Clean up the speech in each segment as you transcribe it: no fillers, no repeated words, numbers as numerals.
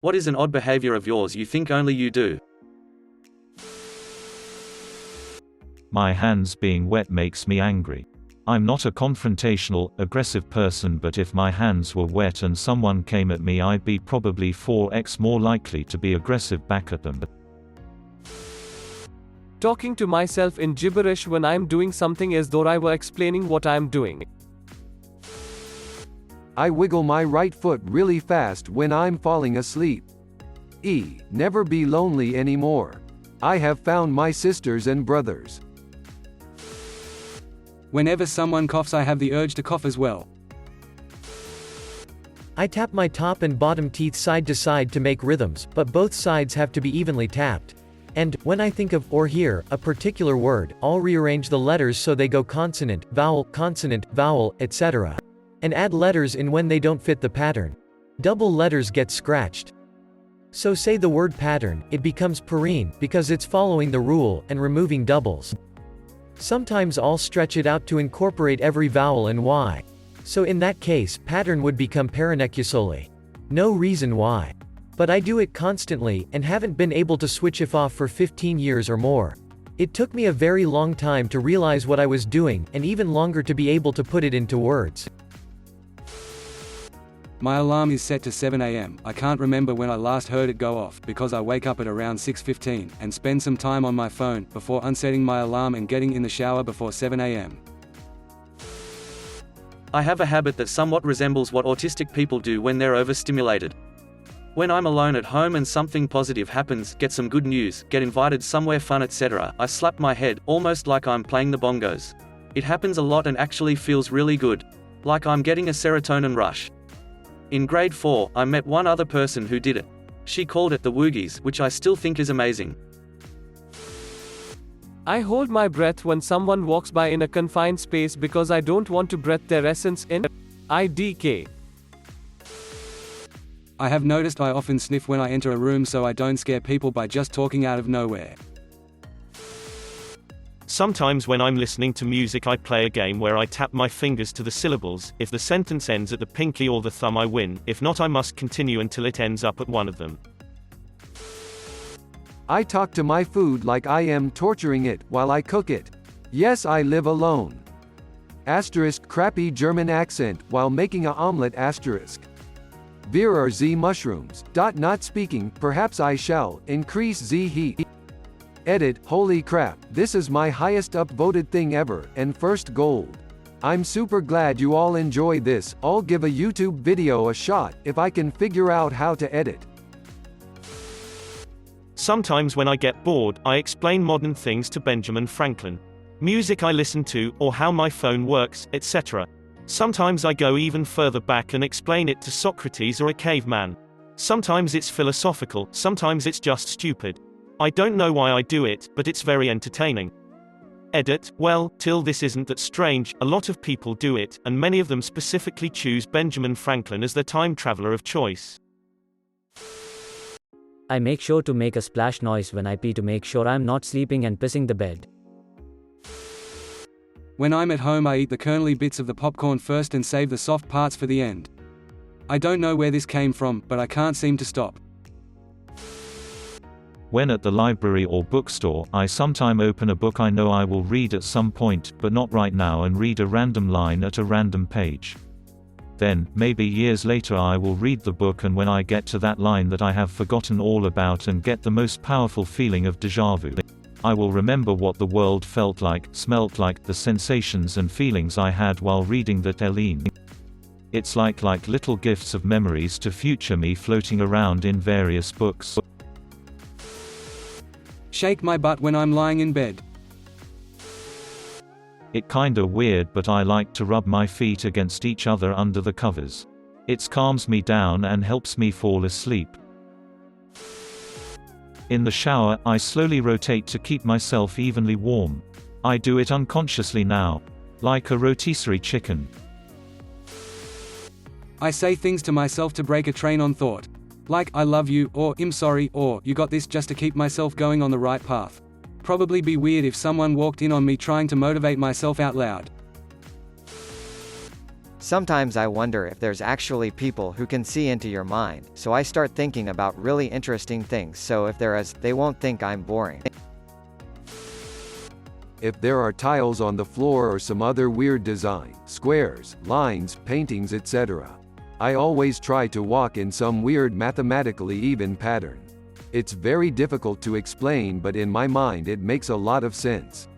What is an odd behavior of yours you think only you do? My hands being wet makes me angry. I'm not a confrontational, aggressive person, but if my hands were wet and someone came at me, I'd be probably 4x more likely to be aggressive back at them. Talking to myself in gibberish when I'm doing something as though I were explaining what I'm doing. I wiggle my right foot really fast when I'm falling asleep. Never be lonely anymore. I have found my sisters and brothers. Whenever someone coughs, I have the urge to cough as well. I tap my top and bottom teeth side to side to make rhythms, but both sides have to be evenly tapped. And, when I think of, or hear, a particular word, I'll rearrange the letters so they go consonant, vowel, etc. And add letters in when they don't fit the pattern. Double letters get scratched. So say the word pattern, it becomes parine, because it's following the rule, and removing doubles. Sometimes I'll stretch it out to incorporate every vowel and y. So in that case, pattern would become paranecusole. No reason why. But I do it constantly, and haven't been able to switch it off for 15 years or more. It took me a very long time to realize what I was doing, and even longer to be able to put it into words. My alarm is set to 7 a.m. I can't remember when I last heard it go off, because I wake up at around 6:15, and spend some time on my phone, before unsetting my alarm and getting in the shower before 7 a.m. I have a habit that somewhat resembles what autistic people do when they're overstimulated. When I'm alone at home and something positive happens, get some good news, get invited somewhere fun, etc., I slap my head, almost like I'm playing the bongos. It happens a lot and actually feels really good. Like I'm getting a serotonin rush. In grade 4, I met one other person who did it. She called it the woogies, which I still think is amazing. I hold my breath when someone walks by in a confined space because I don't want to breathe their essence in. IDK. I have noticed I often sniff when I enter a room so I don't scare people by just talking out of nowhere. Sometimes when I'm listening to music, I play a game where I tap my fingers to the syllables. If the sentence ends at the pinky or the thumb, I win. If not, I must continue until it ends up at one of them. I talk to my food like I am torturing it while I cook it. Yes, I live alone. Asterisk crappy German accent while making a omelette asterisk. Virer Z mushrooms. Not speaking, perhaps I shall, increase Z heat. Edit, holy crap, this is my highest upvoted thing ever, and first gold. I'm super glad you all enjoy this. I'll give a YouTube video a shot, if I can figure out how to edit. Sometimes when I get bored, I explain modern things to Benjamin Franklin. Music I listen to, or how my phone works, etc. Sometimes I go even further back and explain it to Socrates or a caveman. Sometimes it's philosophical, sometimes it's just stupid. I don't know why I do it, but it's very entertaining. Edit, well, till this isn't that strange, a lot of people do it, and many of them specifically choose Benjamin Franklin as their time traveler of choice. I make sure to make a splash noise when I pee to make sure I'm not sleeping and pissing the bed. When I'm at home, I eat the kernely bits of the popcorn first and save the soft parts for the end. I don't know where this came from, but I can't seem to stop. When at the library or bookstore, I sometime open a book I know I will read at some point, but not right now, and read a random line at a random page. Then, maybe years later, I will read the book, and when I get to that line that I have forgotten all about and get the most powerful feeling of déjà vu, I will remember what the world felt like, smelt like, the sensations and feelings I had while reading that line. It's like little gifts of memories to future me floating around in various books. Shake my butt when I'm lying in bed. It kinda weird, but I like to rub my feet against each other under the covers. It calms me down and helps me fall asleep. In the shower, I slowly rotate to keep myself evenly warm. I do it unconsciously now. Like a rotisserie chicken. I say things to myself to break a train on thought. Like, I love you, or, I'm sorry, or, you got this, just to keep myself going on the right path. Probably be weird if someone walked in on me trying to motivate myself out loud. Sometimes I wonder if there's actually people who can see into your mind, so I start thinking about really interesting things, so if there is, they won't think I'm boring. If there are tiles on the floor or some other weird design, squares, lines, paintings, etc., I always try to walk in some weird mathematically even pattern. It's very difficult to explain, but in my mind it makes a lot of sense.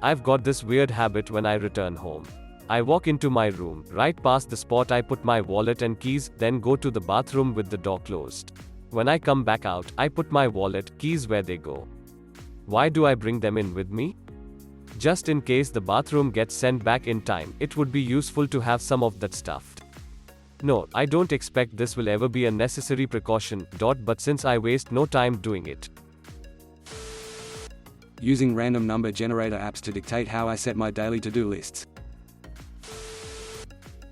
I've got this weird habit when I return home. I walk into my room, right past the spot I put my wallet and keys, then go to the bathroom with the door closed. When I come back out, I put my wallet, keys where they go. Why do I bring them in with me? Just in case the bathroom gets sent back in time, it would be useful to have some of that stuff. No, I don't expect this will ever be a necessary precaution, but since I waste no time doing it. Using random number generator apps to dictate how I set my daily to-do lists.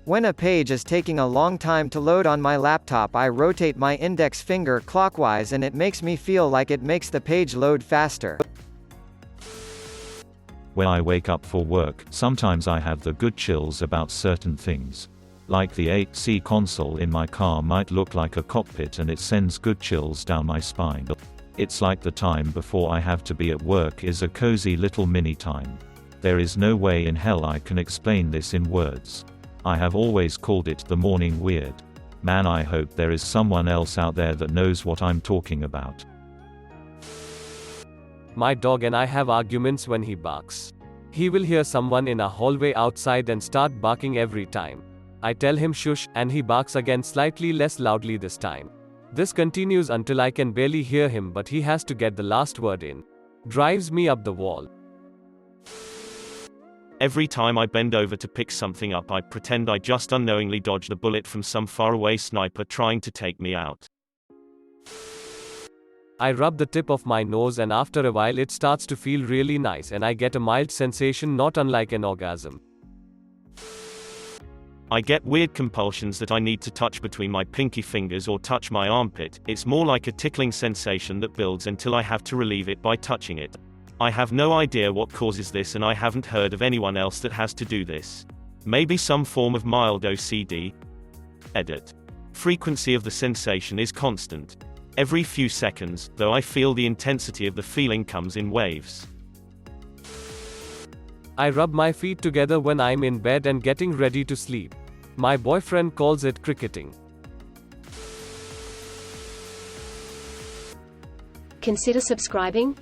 When a page is taking a long time to load on my laptop, I rotate my index finger clockwise and it makes me feel like it makes the page load faster. When I wake up for work, sometimes I have the good chills about certain things. Like the AC console in my car might look like a cockpit and it sends good chills down my spine. It's like the time before I have to be at work is a cozy little mini time. There is no way in hell I can explain this in words. I have always called it the morning weird. Man, I hope there is someone else out there that knows what I'm talking about. My dog and I have arguments when he barks. He will hear someone in a hallway outside and start barking every time. I tell him shush, and he barks again, slightly less loudly this time. This continues until I can barely hear him, but he has to get the last word in. Drives me up the wall. Every time I bend over to pick something up, I pretend I just unknowingly dodged a bullet from some faraway sniper trying to take me out. I rub the tip of my nose and after a while it starts to feel really nice and I get a mild sensation not unlike an orgasm. I get weird compulsions that I need to touch between my pinky fingers or touch my armpit. It's more like a tickling sensation that builds until I have to relieve it by touching it. I have no idea what causes this and I haven't heard of anyone else that has to do this. Maybe some form of mild OCD? Edit. Frequency of the sensation is constant. Every few seconds, though I feel the intensity of the feeling comes in waves. I rub my feet together when I'm in bed and getting ready to sleep. My boyfriend calls it cricketing. Consider subscribing.